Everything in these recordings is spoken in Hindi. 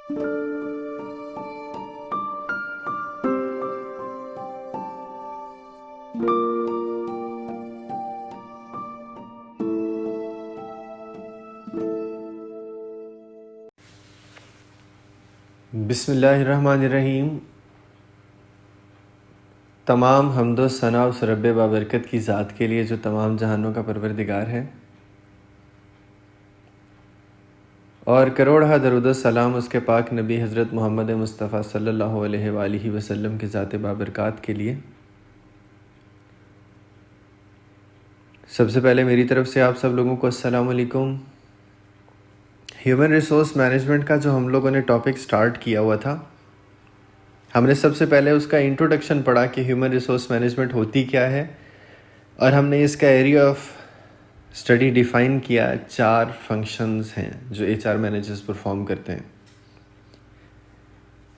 बिस्मिल्लाहिर्रहमानिर्रहीम। तमाम हम्दो सना उस रब्बे बाबरकत की ज़ात के लिए जो तमाम जहानों का परवरदिगार है, और करोड़ दरूद सलाम उसके पाक नबी हज़रत मोहम्मद मुस्तफ़ा सल्लल्लाहु अलैहि वसल्लम की ज़ात बाबरकत के लिए। सबसे पहले मेरी तरफ़ से आप सब लोगों को अस्सलाम वालेकुम। ह्यूमन रिसोर्स मैनेजमेंट का जो हम लोगों ने टॉपिक स्टार्ट किया हुआ था, हमने सबसे पहले उसका इंट्रोडक्शन पढ़ा कि ह्यूमन रिसोर्स मैनेजमेंट होती क्या है, और हमने इसका एरिया ऑफ स्टडी डिफ़ाइन किया। 4 फंक्शंस हैं जो एचआर मैनेजर्स परफॉर्म करते हैं: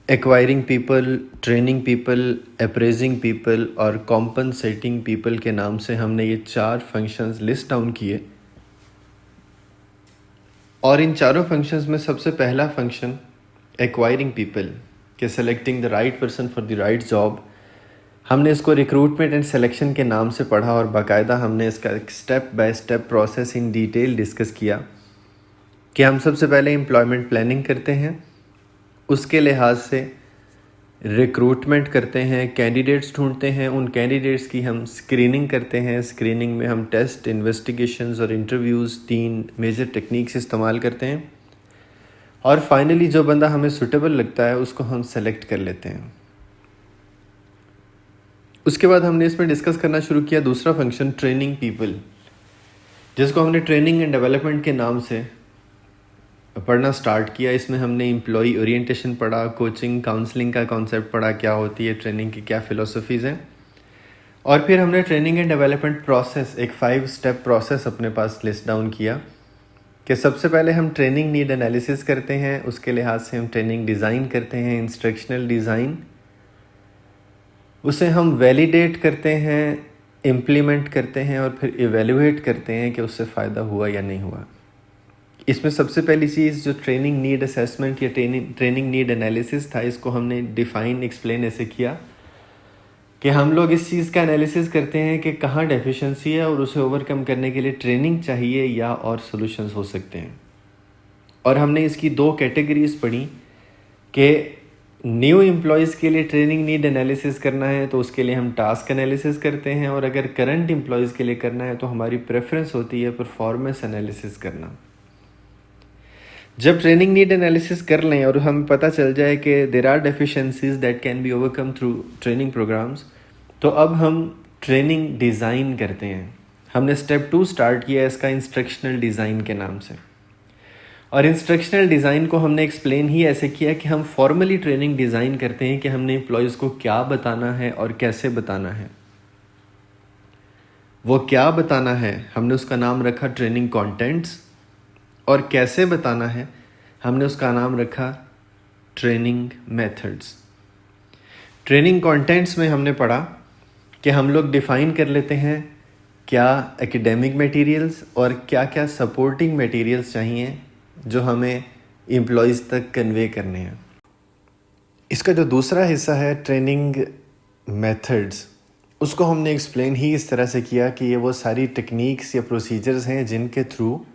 acquiring people, training people, appraising people और कॉम्पनसेटिंग पीपल के नाम से हमने ये 4 फंक्शंस लिस्ट डाउन किए। और इन चारों फंक्शंस में सबसे पहला फंक्शन एक्वायरिंग पीपल के selecting the right person for the right job, हमने इसको रिक्रूटमेंट एंड सिलेक्शन के नाम से पढ़ा, और बाकायदा हमने इसका एक step by step process in detail discuss किया कि हम सबसे पहले एम्प्लॉयमेंट प्लानिंग करते हैं, उसके लिहाज से रिक्रूटमेंट करते हैं, कैंडिडेट्स ढूंढते हैं, उन कैंडिडेट्स की हम स्क्रीनिंग करते हैं। स्क्रीनिंग में हम टेस्ट, इन्वेस्टिगेशंस और इंटरव्यूज़ 3 मेजर टेक्निक्स इस्तेमाल करते हैं, और फाइनली जो बंदा हमें सूटेबल लगता है उसको हम सेलेक्ट कर लेते हैं। उसके बाद हमने इसमें डिस्कस करना शुरू किया दूसरा फंक्शन ट्रेनिंग पीपल, जिसको हमने ट्रेनिंग एंड डेवलपमेंट के नाम से पढ़ना स्टार्ट किया। इसमें हमने एम्प्लॉई ओरिएंटेशन पढ़ा, कोचिंग काउंसलिंग का कॉन्सेप्ट पढ़ा, क्या होती है ट्रेनिंग की, क्या फ़िलोसफीज़ हैं, और फिर हमने ट्रेनिंग एंड डेवलपमेंट प्रोसेस, एक 5 स्टेप प्रोसेस अपने पास लिस्ट डाउन किया कि सबसे पहले हम ट्रेनिंग नीड एनालिसिस करते हैं, उसके लिहाज से हम ट्रेनिंग डिज़ाइन करते हैं, इंस्ट्रक्शनल डिज़ाइन, उसे हम वैलिडेट करते हैं, इम्प्लीमेंट करते हैं, और फिर इवेल्युएट करते हैं कि उससे फ़ायदा हुआ या नहीं हुआ। इसमें सबसे पहली चीज़ जो ट्रेनिंग नीड असेसमेंट या ट्रेनिंग नीड एनालिसिस था, इसको हमने डिफ़ाइन एक्सप्लेन ऐसे किया कि हम लोग इस चीज़ का एनालिसिस करते हैं कि कहाँ डेफिशिएंसी है और उसे ओवरकम करने के लिए ट्रेनिंग चाहिए या और सॉल्यूशंस हो सकते हैं। और हमने इसकी 2 कैटेगरीज पढ़ी कि न्यू एम्प्लॉयज़ के लिए ट्रेनिंग नीड एनालिसिस करना है तो उसके लिए हम टास्क एनालिसिस करते हैं, और अगर करंट एम्प्लॉयज़ के लिए करना है तो हमारी प्रेफरेंस होती है परफॉर्मेंस एनालिसिस करना। जब ट्रेनिंग नीड एनालिसिस कर लें और हमें पता चल जाए कि there are deficiencies that can be overcome through training programmes, तो अब हम ट्रेनिंग डिज़ाइन करते हैं। हमने स्टेप 2 स्टार्ट किया इसका इंस्ट्रक्शनल डिज़ाइन के नाम से, और इंस्ट्रक्शनल डिज़ाइन को हमने एक्सप्लेन ही ऐसे किया कि हम फॉर्मली ट्रेनिंग डिज़ाइन करते हैं कि हमने एम्प्लॉयज़ को क्या बताना है और कैसे बताना है। वो क्या बताना है हमने उसका नाम रखा ट्रेनिंग कंटेंट्स, और कैसे बताना है हमने उसका नाम रखा ट्रेनिंग मेथड्स। ट्रेनिंग कंटेंट्स में हमने पढ़ा कि हम लोग डिफ़ाइन कर लेते हैं क्या एकेडमिक मटेरियल्स और क्या क्या सपोर्टिंग मटेरियल्स चाहिए जो हमें एम्प्लॉयज़ तक कन्वे करने हैं। इसका जो दूसरा हिस्सा है ट्रेनिंग मेथड्स, उसको हमने एक्सप्लेन ही इस तरह से किया कि ये वो सारी टेक्निक्स या प्रोसीजर्स हैं जिनके थ्रू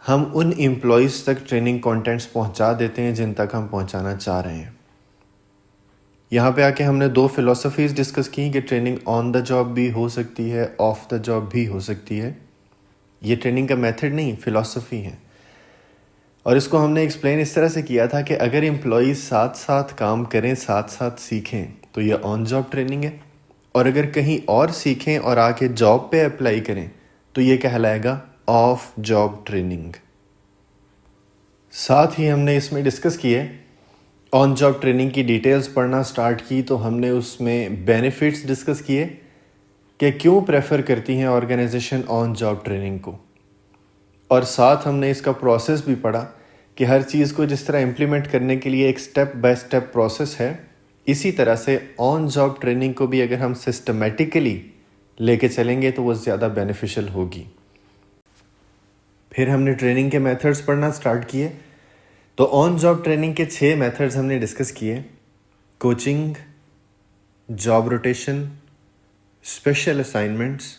हम उन एम्प्लॉयज़ तक ट्रेनिंग कंटेंट्स पहुंचा देते हैं जिन तक हम पहुंचाना चाह रहे हैं। यहाँ पे आके हमने 2 फ़िलोसफीज़ डिस्कस की कि ट्रेनिंग ऑन द जॉब भी हो सकती है, ऑफ द जॉब भी हो सकती है। ये ट्रेनिंग का मेथड नहीं, फ़िलोसफी है। और इसको हमने एक्सप्लेन इस तरह से किया था कि अगर एम्प्लॉयज़ साथ साथ काम करें, साथ साथ सीखें, तो ये ऑन जॉब ट्रेनिंग है, और अगर कहीं और सीखें और आके जॉब पे अप्लाई करें तो ये कहलाएगा ऑफ जॉब ट्रेनिंग। साथ ही हमने इसमें डिस्कस किए, ऑन जॉब ट्रेनिंग की डिटेल्स पढ़ना स्टार्ट की तो हमने उसमें बेनिफिट्स डिस्कस किए कि क्यों प्रेफर करती हैं ऑर्गेनाइजेशन ऑन जॉब ट्रेनिंग को, और साथ हमने इसका प्रोसेस भी पढ़ा कि हर चीज़ को जिस तरह इम्प्लीमेंट करने के लिए एक स्टेप बाय स्टेप प्रोसेस है, इसी तरह से ऑन जॉब ट्रेनिंग को भी अगर हम सिस्टमेटिकली लेके चलेंगे तो वो ज़्यादा बेनिफिशियल होगी। फिर हमने ट्रेनिंग के मेथड्स पढ़ना स्टार्ट किए तो ऑन जॉब ट्रेनिंग के 6 मेथड्स हमने डिस्कस किए: coaching, job rotation, special assignments,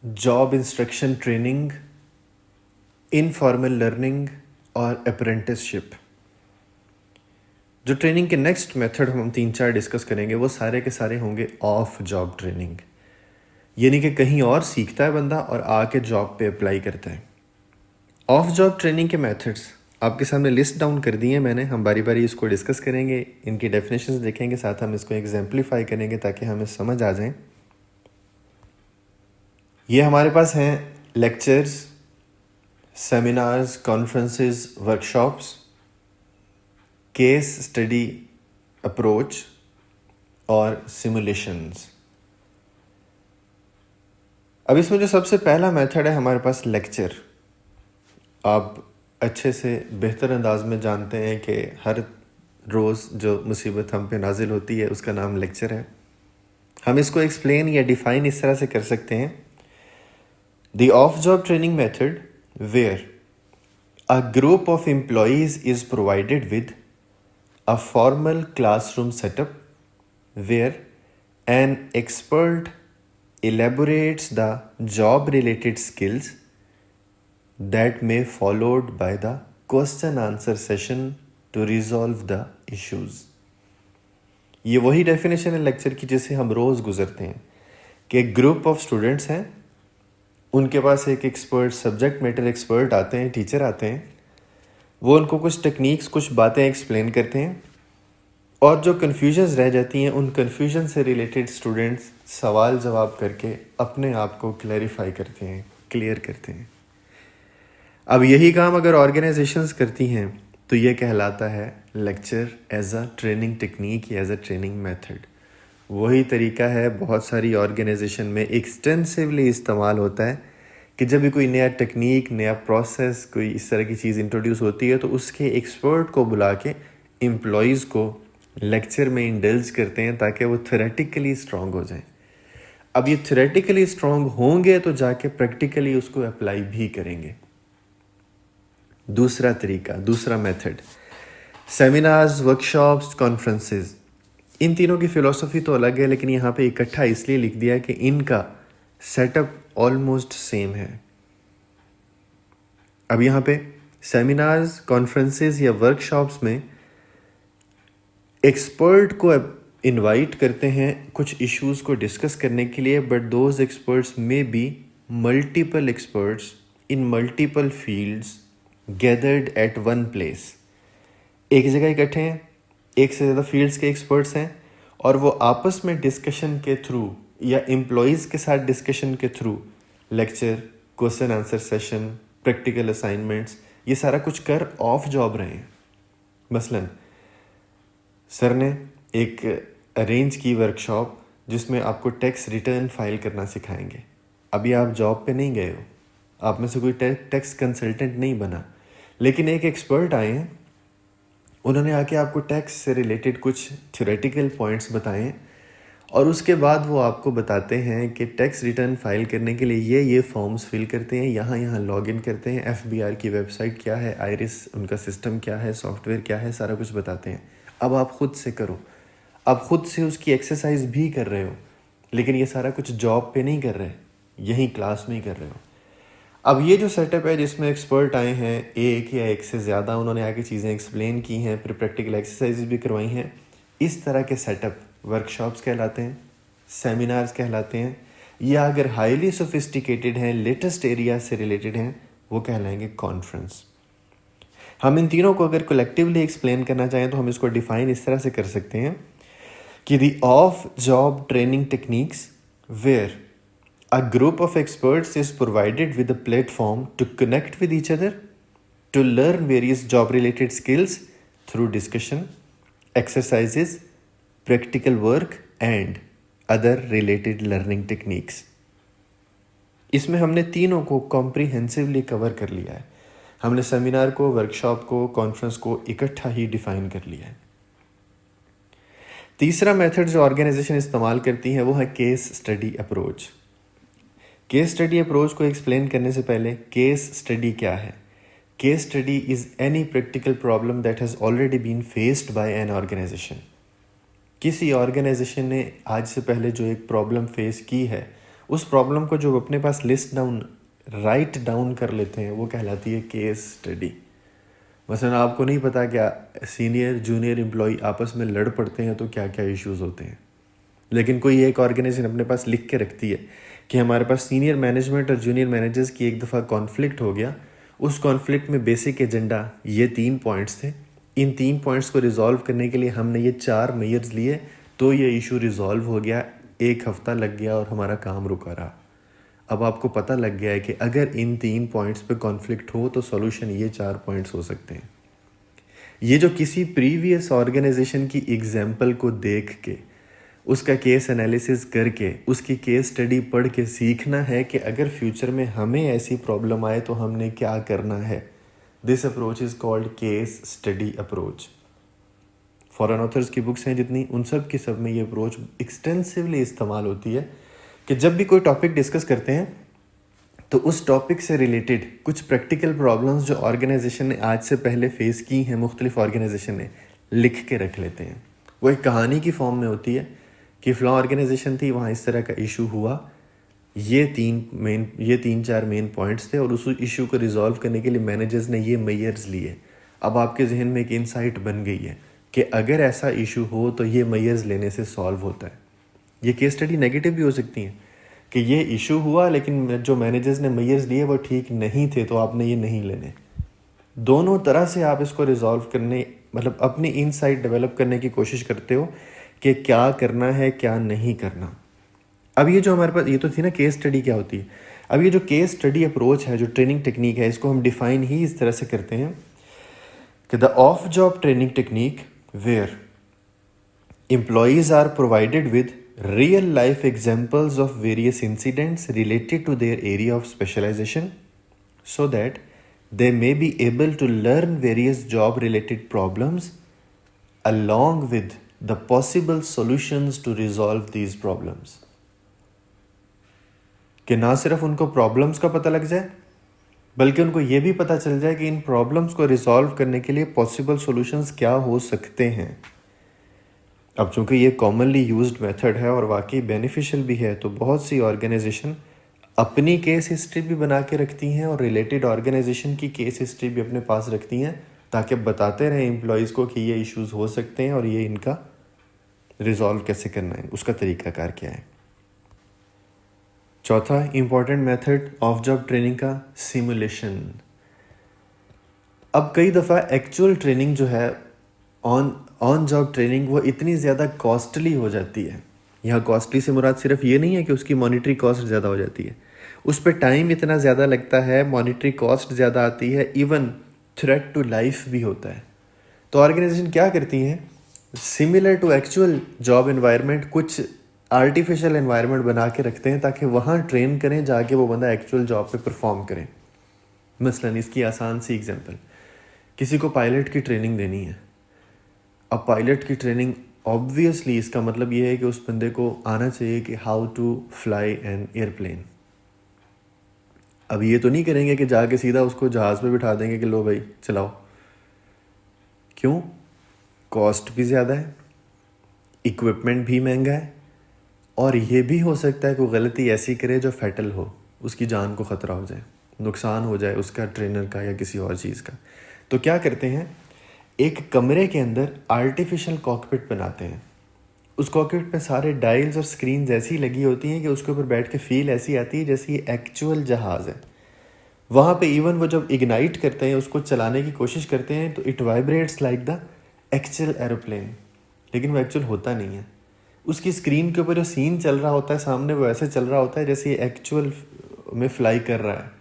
job instruction training, informal learning और अप्रेंटिसशिप। जो ट्रेनिंग के नेक्स्ट मेथड हम 3-4 डिस्कस करेंगे वो सारे के सारे होंगे ऑफ जॉब ट्रेनिंग, यानी कि कहीं और सीखता है बंदा और आके जॉब पे अप्लाई करता है। ऑफ जॉब ट्रेनिंग के मेथड्स आपके सामने लिस्ट डाउन कर दिए मैंने, हम बारी बारी इसको डिस्कस करेंगे, इनकी डेफिनेशंस देखेंगे, साथ हम इसको एग्जाम्पलीफाई करेंगे ताकि हमें समझ आ जाए। ये हमारे पास हैं lectures, seminars, conferences, workshops, case study approach और सिमुलेशंस। अब इसमें जो सबसे पहला मेथड है हमारे पास लेक्चर। आप अच्छे से बेहतर अंदाज में जानते हैं कि हर रोज़ जो मुसीबत हम पे नाजिल होती है उसका नाम लेक्चर है। हम इसको एक्सप्लेन या डिफ़ाइन इस तरह से कर सकते हैं: The off-job training method where a group of employees is provided with a formal classroom setup where an expert elaborates the job-related skills that may followed by the question answer session to resolve the issues। ये वही डेफिनेशन है लेक्चर की जिसे हम रोज़ गुजरते हैं कि एक ग्रुप ऑफ स्टूडेंट्स हैं, उनके पास एक एक्सपर्ट, सब्जेक्ट मैटर एक्सपर्ट आते हैं, टीचर आते हैं, वो उनको कुछ टेक्निक्स, कुछ बातें एक्सप्लेन करते हैं और जो कन्फ्यूजन्स रह जाती हैं उन कन्फ्यूजन से रिलेटेड स्टूडेंट्स सवाल जवाब करके अपने आप को क्लैरिफाई करते हैं, क्लियर करते हैं। अब यही काम अगर ऑर्गेनाइजेशंस करती हैं तो ये कहलाता है lecture as a training technique या एज अ ट्रेनिंग मेथड। वही तरीका है बहुत सारी ऑर्गेनाइजेशन में एक्सटेंसिवली इस्तेमाल होता है कि जब भी कोई नया टेक्निक, नया प्रोसेस, कोई इस तरह की चीज़ इंट्रोड्यूस होती है तो उसके एक्सपर्ट को बुला के एम्प्लॉयज़ को लेक्चर में इंडल्ज करते हैं ताकि वो थ्योरेटिकली स्ट्रॉन्ग हो जाएं। अब ये थ्योरेटिकली स्ट्रॉन्ग होंगे तो जाके प्रैक्टिकली उसको अप्लाई भी करेंगे। दूसरा तरीका, दूसरा मेथड, सेमिनार्स, वर्कशॉप्स, कॉन्फ्रेंसेस। इन तीनों की फ़िलॉसफी तो अलग है लेकिन यहाँ पे इकट्ठा इसलिए लिख दिया कि इनका सेटअप ऑलमोस्ट सेम है। अब यहाँ पे सेमिनार्स, कॉन्फ्रेंसेस या वर्कशॉप्स में एक्सपर्ट को इनवाइट करते हैं कुछ इश्यूज़ को डिस्कस करने के लिए, बट दोज एक्सपर्ट्स में be multiple experts in multiple fields gathered eight one place. एक जगह इकट्ठे हैं, एक से ज़्यादा फील्ड्स के एक्सपर्ट्स हैं और वो आपस में डिस्कशन के थ्रू या एम्प्लॉयज़ के साथ डिस्कशन के through lecture, question answer session, practical assignments, ये सारा कुछ कर ऑफ जॉब रहे हैं। मसलन सर ने एक अरेंज की वर्कशॉप जिसमें आपको टैक्स रिटर्न फाइल करना सिखाएंगे। अभी आप जॉब पे नहीं गए हो, आप में से कोई टैक्स कंसल्टेंट नहीं बना, लेकिन एक एक्सपर्ट आए हैं, उन्होंने आके आपको टैक्स से रिलेटेड कुछ थ्योरेटिकल पॉइंट्स बताएं और उसके बाद वो आपको बताते हैं कि टैक्स रिटर्न फाइल करने के लिए ये फॉर्म्स फिल करते हैं, यहाँ लॉगिन करते हैं, FBR की वेबसाइट क्या है, आइरिस उनका सिस्टम क्या है, सॉफ्टवेयर क्या है, सारा कुछ बताते हैं। अब आप खुद से करो, आप खुद से उसकी एक्सरसाइज भी कर रहे हो, लेकिन ये सारा कुछ जॉब पे नहीं कर रहे, यहीं क्लास में ही कर रहे हो। अब ये जो सेटअप है जिसमें एक्सपर्ट आए हैं, एक या एक से ज़्यादा, उन्होंने आके चीज़ें एक्सप्लेन की हैं, फिर प्रैक्टिकल एक्सरसाइज भी करवाई हैं, इस तरह के सेटअप वर्कशॉप्स कहलाते हैं, सेमिनार्स कहलाते हैं, या अगर हाईली सोफिस्टिकेटेड हैं, लेटेस्ट एरिया से रिलेटेड हैं, वो कहलाएंगे कॉन्फ्रेंस। हम इन तीनों को अगर कलेक्टिवली एक्सप्लेन करना चाहें तो हम इसको डिफाइन इस तरह से कर सकते हैं कि the off job training techniques where a group of experts is provided with a platform to connect with each other, to learn various job related skills through discussion, exercises, practical work and other related learning techniques। इसमें हमने तीनों को कॉम्प्रिहेंसिवली कवर कर लिया है। हमने सेमिनार को, वर्कशॉप को, कॉन्फ्रेंस को इकट्ठा ही डिफाइन कर लिया है। तीसरा मेथड जो ऑर्गेनाइजेशन इस्तेमाल करती है वो है case study approach. Case study approach को एक्सप्लेन करने से पहले केस स्टडी क्या है? Case study is any practical problem that has already been faced by an organisation. किसी ऑर्गेनाइजेशन ने आज से पहले जो एक प्रॉब्लम फेस की है, उस प्रॉब्लम को जो अपने पास लिस्ट डाउन राइट डाउन कर लेते हैं, वो कहलाती है केस स्टडी। मसलन आपको नहीं पता क्या सीनियर जूनियर एम्प्लॉय आपस में लड़ पड़ते हैं तो क्या क्या इश्यूज होते हैं, लेकिन कोई एक ऑर्गेनाइजेशन अपने पास लिख के रखती है कि हमारे पास सीनियर मैनेजमेंट और जूनियर मैनेजर्स की एक दफ़ा कॉन्फ्लिक्ट हो गया, उस कॉन्फ्लिक्ट में बेसिक एजेंडा ये 3 पॉइंट्स थे, इन 3 पॉइंट्स को रिजॉल्व करने के लिए हमने ये 4 मेयर्स लिए तो ये इशू रिजॉल्व हो गया, 1 हफ्ता लग गया और हमारा काम रुका रहा। अब आपको पता लग गया है कि अगर इन 3 पॉइंट्स पे कॉन्फ्लिक्ट हो तो सॉल्यूशन ये 4 पॉइंट्स हो सकते हैं। ये जो किसी प्रीवियस ऑर्गेनाइजेशन की एग्जाम्पल को देख के, उसका केस एनालिसिस करके, उसकी केस स्टडी पढ़ के सीखना है कि अगर फ्यूचर में हमें ऐसी प्रॉब्लम आए तो हमने क्या करना है। This approach is called case study approach. Foreign authors की बुक्स हैं जितनी, उन सब की सब में ये अप्रोच एक्सटेंसिवली इस्तेमाल होती है कि जब भी कोई टॉपिक डिस्कस करते हैं तो उस टॉपिक से रिलेटेड कुछ प्रैक्टिकल प्रॉब्लम्स जो ऑर्गेनाइजेशन ने आज से पहले फेस की हैं, मुख्तलिफ ऑर्गेनाइजेशन ने लिख के रख लेते हैं। वो एक कहानी की फॉर्म में होती है कि फ़लाँ ऑर्गेनाइजेशन थी, वहाँ इस तरह का इशू हुआ, ये 3-4 मेन पॉइंट्स थे और उस इशू को रिजॉल्व करने के लिए मैनेजर्स ने ये मेयर्स लिए। अब आपके जहन में एक इंसाइट बन गई है कि अगर ऐसा इशू हो तो ये मेयर्स लेने से सॉल्व होता है। ये केस स्टडी नेगेटिव भी हो सकती हैं कि ये इशू हुआ लेकिन जो मैनेजर्स ने मेयर्स लिए वो ठीक नहीं थे तो आपने ये नहीं लेने। दोनों तरह से आप इसको रिजॉल्व करने, मतलब अपनी इनसाइट डेवलप करने की कोशिश करते हो कि क्या करना है क्या नहीं करना। अब ये जो हमारे पास ये तो थी ना केस स्टडी क्या होती है। अब ये जो केस स्टडी अप्रोच है, जो ट्रेनिंग टेक्निक है, इसको हम डिफाइन ही इस तरह से करते हैं कि the off job training technique where employees are provided with real life examples of various incidents related to their area of specialization so that they may be able to learn various job related problems along with the possible solutions to resolve these problems। कि ना सिर्फ उनको प्रॉब्लम्स का पता लग जाए बल्कि उनको ये भी पता चल जाए कि इन प्रॉब्लम्स को रिजॉल्व करने के लिए पॉसिबल सॉल्यूशंस क्या हो सकते हैं। अब चूंकि ये कॉमनली यूज्ड मेथड है और वाकई बेनिफिशियल भी है, तो बहुत सी ऑर्गेनाइजेशन अपनी केस हिस्ट्री भी बना के रखती हैं और रिलेटेड ऑर्गेनाइजेशन की केस हिस्ट्री भी अपने पास रखती हैं ताकि बताते रहें एम्प्लॉयज़ को कि ये इश्यूज हो सकते हैं और ये इनका रिजॉल्व कैसे करना है, उसका तरीक़ाकार क्या है। चौथा important method of job training का सिमुलेशन। अब कई दफ़ा एक्चुअल ट्रेनिंग जो है ऑन जॉब ट्रेनिंग वो इतनी ज़्यादा कॉस्टली हो जाती है। यहाँ कॉस्टली से मुराद सिर्फ ये नहीं है कि उसकी मॉनिटरी कॉस्ट ज़्यादा हो जाती है, उस पर टाइम इतना ज़्यादा लगता है, मॉनिटरी कॉस्ट ज़्यादा आती है, इवन थ्रेट टू लाइफ भी होता है। तो ऑर्गेनाइजेशन क्या करती हैं, similar to actual job environment कुछ आर्टिफिशियल एनवायरनमेंट बना के रखते हैं ताकि वहाँ ट्रेन करें जाके वो बंदा एक्चुअल जॉब पे परफॉर्म करें। मसलन इसकी आसान सी एग्जांपल, किसी को पायलट की ट्रेनिंग देनी है। अब पायलट की ट्रेनिंग ऑब्वियसली इसका मतलब ये है कि उस बंदे को आना चाहिए कि how to fly an airplane. अब ये तो नहीं करेंगे कि जाके सीधा उसको जहाज़ पे बिठा देंगे कि लो भाई चलाओ। क्यों? कॉस्ट भी ज़्यादा है, इक्विपमेंट भी महंगा है और ये भी हो सकता है कोई गलती ऐसी करे जो फैटल हो, उसकी जान को ख़तरा हो जाए, नुकसान हो जाए उसका ट्रेनर का या किसी और चीज़ का। तो क्या करते हैं, एक कमरे के अंदर आर्टिफिशियल कॉकपिट बनाते हैं। उस कॉकपिट पे सारे डायल्स और स्क्रीन्स ऐसी लगी होती हैं कि उसके ऊपर बैठ के फील ऐसी आती है जैसे ये एक्चुअल जहाज़ है। वहाँ पे इवन वो जब इग्नाइट करते हैं, उसको चलाने की कोशिश करते हैं तो it vibrates like the actual aeroplane, लेकिन वो एक्चुअल होता नहीं है। उसकी स्क्रीन के ऊपर जो सीन चल रहा होता है सामने, वो ऐसे चल रहा होता है जैसे ये एक्चुअल में फ्लाई कर रहा है,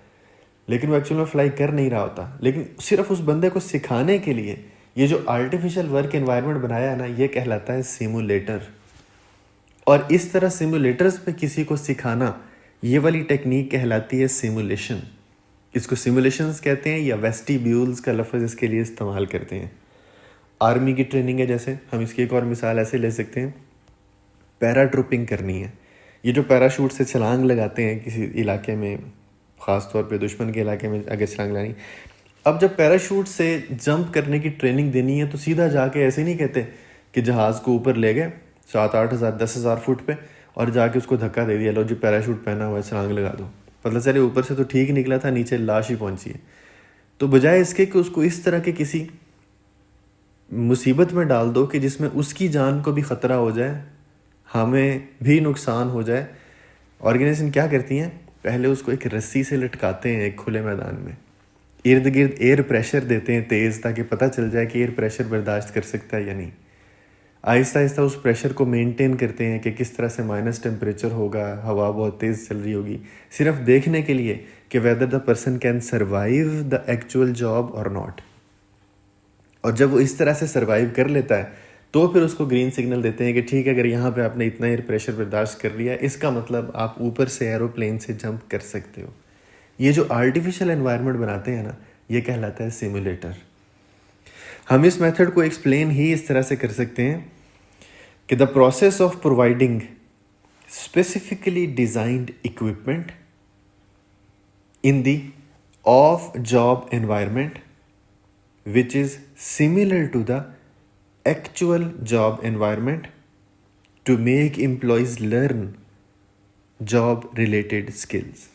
लेकिन वो एक्चुअल में फ्लाई कर नहीं रहा होता। लेकिन सिर्फ उस बंदे को सिखाने के लिए ये जो आर्टिफिशियल वर्क एनवायरनमेंट बनाया है ना, ये कहलाता है सिमुलेटर। और इस तरह सिमुलेटर्स पे किसी को सिखाना, ये वाली टेक्निक कहलाती है सिमुलेशन। इसको सिमुलेशंस कहते हैं या वेस्टिब्यूल्स का लफ्ज़ इसके लिए इस्तेमाल करते हैं। आर्मी की ट्रेनिंग है, जैसे हम इसकी एक और मिसाल ऐसे ले सकते हैं, पैराट्रूपिंग करनी है। ये जो पैराशूट से छलांग लगाते हैं किसी इलाके में, ख़ास तौर पे दुश्मन के इलाके में अगर छलांग लगानी, अब जब पैराशूट से जंप करने की ट्रेनिंग देनी है तो सीधा जाके ऐसे नहीं कहते कि जहाज़ को ऊपर ले गए 7-8 हज़ार 10,000 फुट पे और जाके उसको धक्का दे दिया, लो जी पैराशूट पहना हुआ है छलांग लगा दो, पता चले ऊपर से तो ठीक निकला था, नीचे लाश ही पहुंची है। तो बजाय इसके कि उसको इस तरह के किसी मुसीबत में डाल दो कि जिसमें उसकी जान को भी ख़तरा हो जाए, हमें भी नुकसान हो जाए, ऑर्गेनाइजेशन क्या करती हैं, पहले उसको एक रस्सी से लटकाते हैं एक खुले मैदान में, इर्द गिर्द एयर प्रेशर देते हैं तेज़, ताकि पता चल जाए कि एयर प्रेशर बर्दाश्त कर सकता है या नहीं। आहिस्ता आहिस्ता उस प्रेशर को मेंटेन करते हैं कि किस तरह से माइनस टेम्परेचर होगा, हवा बहुत तेज़ चल रही होगी, सिर्फ देखने के लिए कि whether the person can survive the actual job और नॉट। और जब वो इस तरह से सर्वाइव कर लेता है तो फिर उसको ग्रीन सिग्नल देते हैं कि ठीक है, अगर यहाँ पे आपने इतना एयर प्रेशर बर्दाश्त कर लिया, इसका मतलब आप ऊपर से एरोप्लेन से जंप कर सकते हो। ये जो आर्टिफिशियल एनवायरनमेंट बनाते हैं ना, ये कहलाता है सिमुलेटर। हम इस मेथड को एक्सप्लेन ही इस तरह से कर सकते हैं कि the process of providing specifically designed equipment in the off job environment which is similar to the actual job environment to make employees learn job related skills।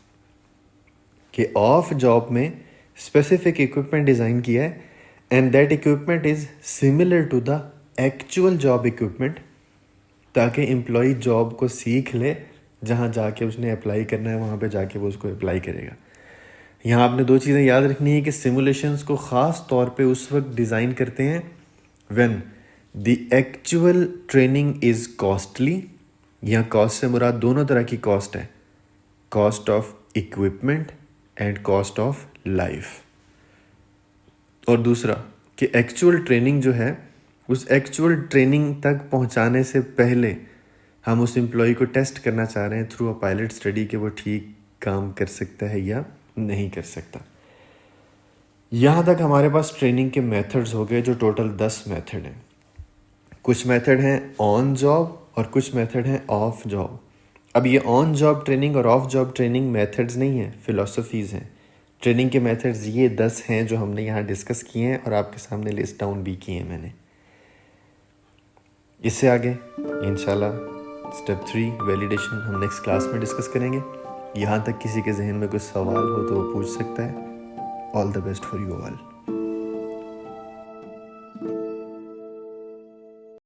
कि ऑफ जॉब में स्पेसिफिक इक्विपमेंट डिज़ाइन किया है and that equipment is similar to the actual job equipment, ताकि एम्प्लॉय जॉब को सीख ले, जहाँ जाके उसने अप्लाई करना है वहाँ पे जाके वो उसको अप्लाई करेगा। यहाँ आपने दो चीज़ें याद रखनी है कि सिमुलेशंस को ख़ास तौर पे उस वक्त डिज़ाइन करते हैं when the actual training is costly, या कॉस्ट से मुराद दोनों तरह की कॉस्ट है, cost of equipment and cost of life. और दूसरा कि एक्चुअल ट्रेनिंग जो है, उस एक्चुअल ट्रेनिंग तक पहुँचाने से पहले हम उस एम्प्लॉय को टेस्ट करना चाह रहे हैं थ्रू अ पायलट स्टडी कि वो ठीक काम कर सकता है या नहीं कर सकता। यहाँ तक हमारे पास ट्रेनिंग के मेथड्स हो गए, जो टोटल 10 मेथड हैं। कुछ मेथड हैं ऑन जॉब और कुछ मेथड हैं ऑफ जॉब। अब ये ऑन जॉब ट्रेनिंग और ऑफ जॉब ट्रेनिंग मेथड्स नहीं हैं, फिलॉसफीज़ हैं। ट्रेनिंग के मेथड्स ये 10 हैं जो हमने यहाँ डिस्कस किए हैं और आपके सामने लिस्ट डाउन भी किए हैं मैंने। इससे आगे इंशाल्लाह स्टेप 3 वैलिडेशन हम नेक्स्ट क्लास में डिस्कस करेंगे। यहाँ तक किसी के जहन में कुछ सवाल हो तो वो पूछ सकता है। All the best for you all.